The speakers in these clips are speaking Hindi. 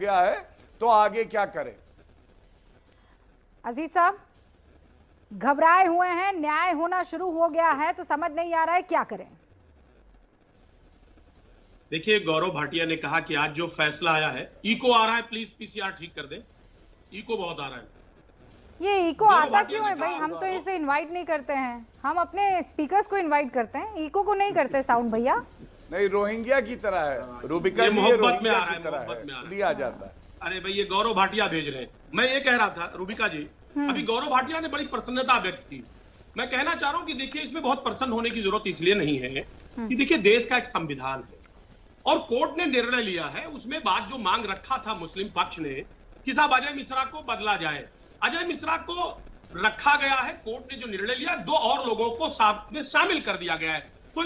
गया है तो आगे क्या करें? अजीज साहब, घबराए हुए हैं, न्याय होना शुरू हो गया है तो समझ नहीं आ रहा है क्या करें। देखिए, गौरव भाटिया ने कहा कि आज जो फैसला आया है, इको आ रहा है, प्लीज पीसीआर ठीक कर दे, इको बहुत आ रहा है। ये इको आता क्यों है भाई? हम तो इसे इनवाइट नहीं करते हैं, हम अपने स्पीकर्स को इनवाइट करते हैं, इको को नहीं करते साउंड भैया। नहीं, रोहिंग्या की तरह है, रूबिका जी मोहब्बत में आ रहा की है, तरह मोहब्बत में आ रहा है, लिया जाता है। अरे भाई, ये गौरव भाटिया भेज रहे हैं। मैं ये कह रहा था रूबिका जी, अभी गौरव भाटिया ने बड़ी प्रसन्नता व्यक्त की। मैं कहना चाह रहा हूं कि देखिए, इसमें बहुत प्रसन्न होने की जरूरत इसलिए नहीं है कि देखिए, देश का एक संविधान है और कोर्ट ने निर्णय लिया है। उसमें बात जो मांग रखा था मुस्लिम पक्ष ने कि साहब अजय मिश्रा को बदला जाए, अजय मिश्रा को रखा गया है। कोर्ट ने जो निर्णय लिया, 2 और लोगों को में शामिल कर दिया गया है। तो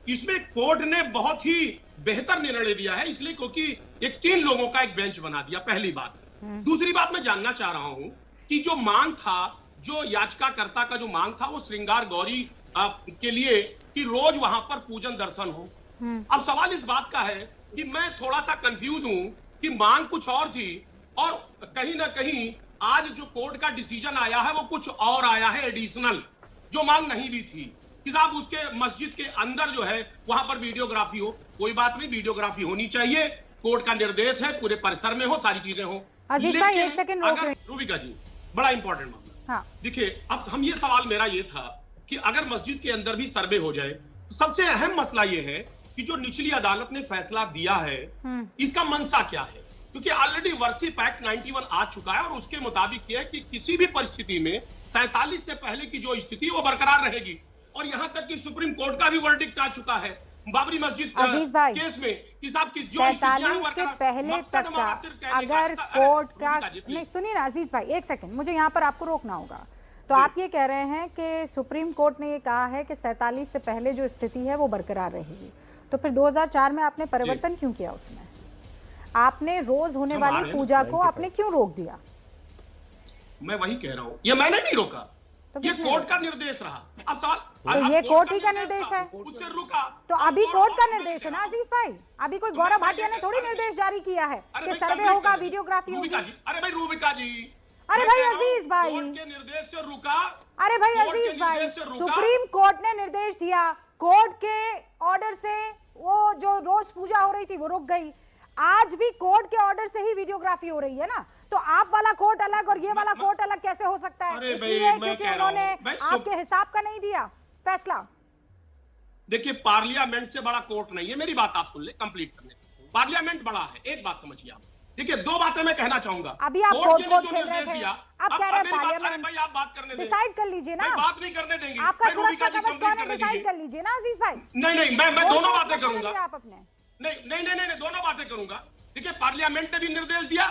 इसमें कोर्ट ने बहुत ही बेहतर निर्णय दिया है, इसलिए क्योंकि एक 3 लोगों का एक बेंच बना दिया, पहली बात। दूसरी बात, मैं जानना चाह रहा हूं कि जो मांग था, जो याचिकाकर्ता का जो मांग था, वो श्रृंगार गौरी के लिए कि रोज वहां पर पूजन दर्शन हो। अब सवाल इस बात का है कि मैं थोड़ा सा कंफ्यूज हूं कि मांग कुछ और थी और कहीं ना कहीं आज जो कोर्ट का डिसीजन आया है वो कुछ और आया है, एडिशनल, जो मांग नहीं भी थी कि साहब उसके मस्जिद के अंदर जो है वहां पर वीडियोग्राफी हो। कोई बात नहीं, वीडियोग्राफी होनी चाहिए, कोर्ट का निर्देश है, पूरे परिसर में हो, सारी चीजें हो। अजीज भाई, एक सेकंड रोक लें। रूबिका जी, बड़ा इंपॉर्टेंट मामला। हाँ। देखिए, अब हम ये सवाल मेरा ये था कि अगर मस्जिद के अंदर भी सर्वे हो जाए, तो सबसे अहम मसला ये है कि जो निचली अदालत ने फैसला दिया है, इसका मंशा क्या है? क्योंकि ऑलरेडी वर्शिप एक्ट 91 आ चुका है और उसके मुताबिक यह है कि किसी भी परिस्थिति में 47 से पहले की जो स्थिति वो बरकरार रहेगी। और यहां तक कि सुप्रीम कोर्ट का भी वर्डिक्ट आ चुका है बाबरी मस्जिद केस में कि साहब की जो 47 के पहले तक का अगर कोर्ट का नहीं, सुनिए ना अजीज भाई, एक सेकंड, मुझे यहाँ पर आपको रोकना होगा। तो आप ये कह रहे हैं कि सुप्रीम कोर्ट ने ये कहा है कि 47 से पहले जो स्थिति है वो बरकरार रहेगी, तो फिर 2004 में आपने परिवर्तन क्यों किया? उसमें आपने रोज होने वाली पूजा को आपने क्यों रोक दिया? मैं वही कह रहा हूँ, ये मैंने नहीं रोका, तो ये कोर्ट का निर्देश रहा। अब सवाल, तो ये कोर्ट ही का निर्देश है, उससे रुका तो अभी कोर्ट का निर्देश है ना अजीज भाई। अभी कोई गौरव भाटिया ने थोड़ी निर्देश जारी किया है कि सर्वे होगा, वीडियोग्राफी होगी। अरे भाई रूबिका जी, अरे भाई अजीज भाई, कोर्ट के निर्देश से रुका। अरे भाई अजीज भाई, सुप्रीम कोर्ट ने निर्देश दिया, कोर्ट के ऑर्डर से वो जो रोज पूजा हो रही थी वो रुक गई। आज भी कोर्ट के ऑर्डर से ही वीडियोग्राफी हो रही है ना, तो आप वाला कोर्ट अलग और ये वाला कोर्ट अलग कैसे हो सकता है? इसलिए क्योंकि उन्होंने आपके हिसाब का नहीं दिया फैसला। देखिए, पार्लियामेंट से बड़ा कोर्ट नहीं है, मेरी बात आप सुन ले, कंप्लीट करने। पार्लियामेंट बड़ा है, एक बात समझिए आप। देखिए, 2 बातें मैं कहना चाहूंगा। अभी आप कोर्ट खेल रहे थे, आप कह रहे हैं पार्लियामेंट। भाई आप बात करने दें, डिसाइड कर लीजिए ना, बात नहीं करने देंगे आपका सुरक्षा कवच कौन है, डिसाइड कर लीजिए ना अजीज भाई। नहीं, मैं दोनों बातें करूंगा। आप अपने नहीं, दोनों बातें करूंगा। देखिए, पार्लियामेंट ने भी निर्देश दिया,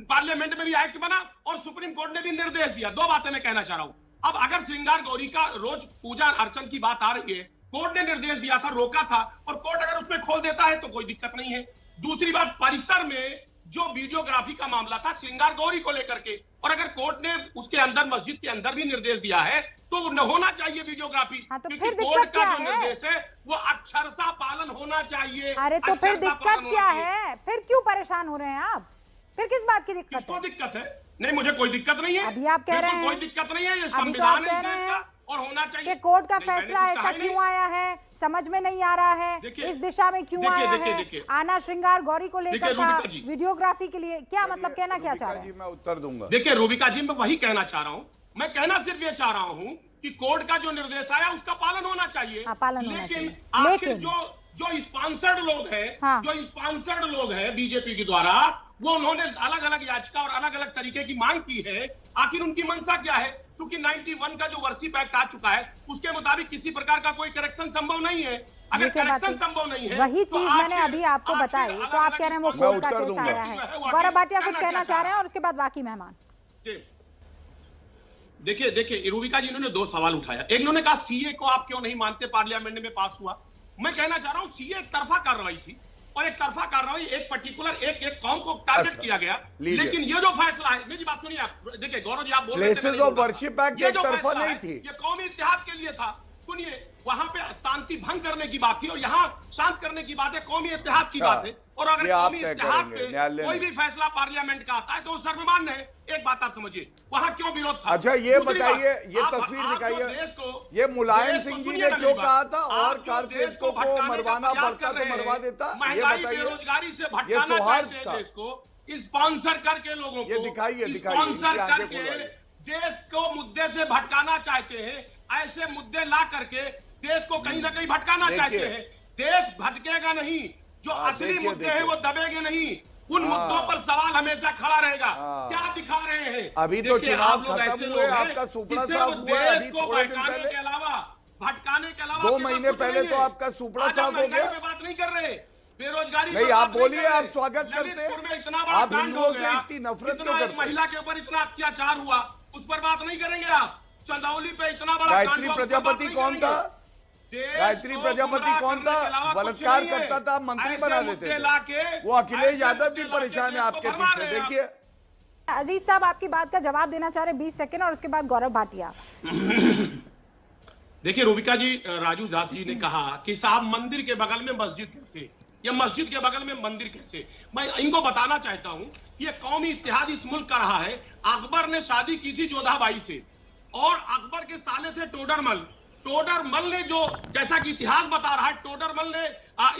पार्लियामेंट में भी एक्ट बना और सुप्रीम कोर्ट ने भी निर्देश दिया। 2 बातें मैं कहना चाह रहा हूं। अब अगर श्रृंगार गौरी का रोज पूजा अर्चन की बात आ रही है, कोर्ट ने निर्देश दिया था, रोका था, और कोर्ट अगर उसमें खोल देता है तो कोई दिक्कत नहीं है। दूसरी बात, परिसर में जो वीडियोग्राफी का मामला था श्रृंगार गौरी को लेकर के, और अगर कोर्ट ने उसके अंदर मस्जिद के अंदर भी निर्देश दिया है तो न होना चाहिए वीडियोग्राफी। हाँ, तो क्योंकि कोर्ट का जो निर्देश है वो अक्षरशः पालन होना चाहिए। अरे तो फिर दिक्कत क्या है? फिर क्यों परेशान हो रहे हैं आप? फिर किस बात की दिक्कत है? किसको दिक्कत है? नहीं, मुझे कोई दिक्कत नहीं है। अभी आप कह रहे हैं कोई दिक्कत नहीं है, ये संविधान है इस देश का और होना चाहिए। कि कोर्ट का फैसला ऐसा क्यों आया है, समझ में नहीं आ रहा है, इस दिशा में क्यों आया है? आना श्रृंगार गौरी को लेकर था, वीडियोग्राफी के लिए, क्या मतलब कहना क्या चाह रहे हैं? मैं उत्तर दूंगा। देखिए रूबिका जी, मैं वही कहना चाह रहा हूँ। मैं कहना सिर्फ ये चाह रहा हूँ कि कोर्ट का जो निर्देश आया उसका पालन होना चाहिए। लेकिन आखिर जो स्पॉन्सर्ड लोग हैं, जो स्पॉन्सर्ड लोग हैं बीजेपी के द्वारा, वो उन्होंने अलग अलग याचिका और अलग अलग तरीके की मांग की है। आखिर उनकी मंशा क्या है? चूंकि 91 का जो वर्शिप एक्ट आ चुका है उसके मुताबिक किसी प्रकार का कोई करेक्शन संभव नहीं है। अगर करेक्शन संभव नहीं है, वही चीज मैंने अभी आपको बताई, तो आप कह रहे हैं वो कोर्ट का केस आया है। गौरव भाटिया कुछ कहना चाह रहे हैं और उसके बाद बाकी मेहमान। देखिए रूबिका जी, इन्होंने 2 सवाल उठाया। एक, इन्होंने कहा सीए को आप क्यों नहीं मानते, पार्लियामेंट में पास हुआ। मैं कहना चाह रहा हूं सीए एक तरफा कार्रवाई थी और एक तरफा कार्रवाई एक पर्टिकुलर एक कौम को टारगेट किया गया। लेकिन ये जो फैसला है, मेरी बात सुनिए आप। देखिए गौरव जी, आप बोल रहे थे वर्शिप एक्ट एक तरफा नहीं थी, ये कौमी इत्तेहाद के लिए था। सुनिए, वहां पे शांति भंग करने की बात थी और यहाँ शांत करने की बात है, कौमी इत्तेहाद की बात है। और अगर ये आप कौमी तय इत्तेहाद करेंगे, पे न्यायालय कोई ने। भी फैसला पार्लियामेंट का आता है तो वो सर्वमान्य है। एक बात आप समझिए, वहां क्यों विरोध था? अच्छा ये दूसरी बताइए, बात, ये आप तस्वीर जो दिखाइए, देश को, ये मुलायम देश को सिंह जी सुनिए ने ना क्यों मेरी कहा बात। था आप और जो कारसेवकों देश को को भटकाने का मरवाना प्रयास पड़ता कर तो रहे हैं, मरवा देता? ये महंगाई बताइए, बेरोजगारी से ये भटकाना सौहार्द चाहते था। हैं देश को, स्पॉन्सर करके लोगों ये को दिखाइए, स्पॉन्सर इनकी आंखें करके खुलवाइए। देश को मुद्दे से भटकाना चाहते हैं। ऐसे मुद्दे ला करके देश को कहीं ना कहीं भटकाना चाहते हैं। देश भटकेगा नहीं, जो असली देखिए, मुद्दे हैं वो दबेंगे नहीं, उन मुद्दों पर सवाल हमेशा खड़ा रहेगा। क्या दिखा रहे हैं? अभी तो देखिए, चुनाव आप लोग खत्म ऐसे हुए, लोग हैं आपका सुपड़ा कि साफ सिर्फ हुआ है, देश अभी को थोड़े दिन बहकाने पहले, के अलावा, भटकाने के अलावा 2 आपके पास महीने कुछ पहले नहीं तो है। आपका सुपड़ा आज साफ हम हो महंगाई गया। पे बात नहीं कर रहे, बेरोजगारी नहीं, पे आप बात नहीं बोलिए, कर रहे। आप स्वागत करते हैं। ललितपुर में इतना बड़ा आप कांड हिंदुओं हो से गया, इतनी नफरत इतना क्यों एक करते हैं? महिला के ऊपर इतना अत्याचार हुआ, उस पर बात नहीं करेंगे आप। चंदौली पे इतना बड़ा गायत्री कांड हुआ, उस पर बात प्रजापति नहीं कौन करेंगे। था? देश गायत्री को प्रजापति गुमराह कौन करने था? के अलावा कुछ बलात्कार नहीं है। करता था, मंत्री ऐसे बना मुद्दे देते थे। लाके, वो अखिलेश ऐसे यादव भी मुद्दे लाके परेशान है देश को आपके भरमा पीछे, रहे हैं आप। देखिए। अजीज साहब आपकी बात का जवाब देना चाह रहे 20 सेकंड और उसके बाद गौरव भाटिया। देखिए रूबिका जी, राजू दास जी ने कहा कि साहब मंदिर के बगल में मस्जिद कैसे, या मस्जिद के बगल में मंदिर कैसे। मैं इनको बताना चाहता हूं, ये कौमी इत्तेहाद इस मुल्क का रहा है। अकबर ने शादी की थी जोधाबाई से और अकबर के साले थे टोडरमल। टोडरमल ने जो, जैसा कि इतिहास बता रहा है, टोडरमल ने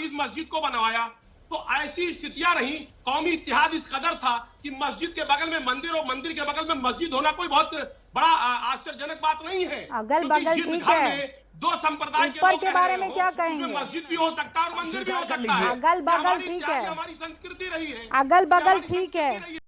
इस मस्जिद को बनवाया। तो ऐसी स्थितियां रही, कौमी इत्तेहाद इस कदर था कि मस्जिद के बगल में मंदिर और मंदिर के बगल में मस्जिद होना कोई बहुत बड़ा आश्चर्यजनक बात नहीं है। अगल क्योंकि बगल जिस ठीक घर है। में 2 संप्रदाय के ऊपर लोग के रह बारे रहे में हो, क्या उसमें कहेंगे? मस्जिद भी हो सकता है और मंदिर भी हो सकता है। अगल बगल हमारी ठीक इत्तेहाद, है। हमारी संस्कृति रही है, अगल बगल हमारी ठीक है। संस्कृति रही है।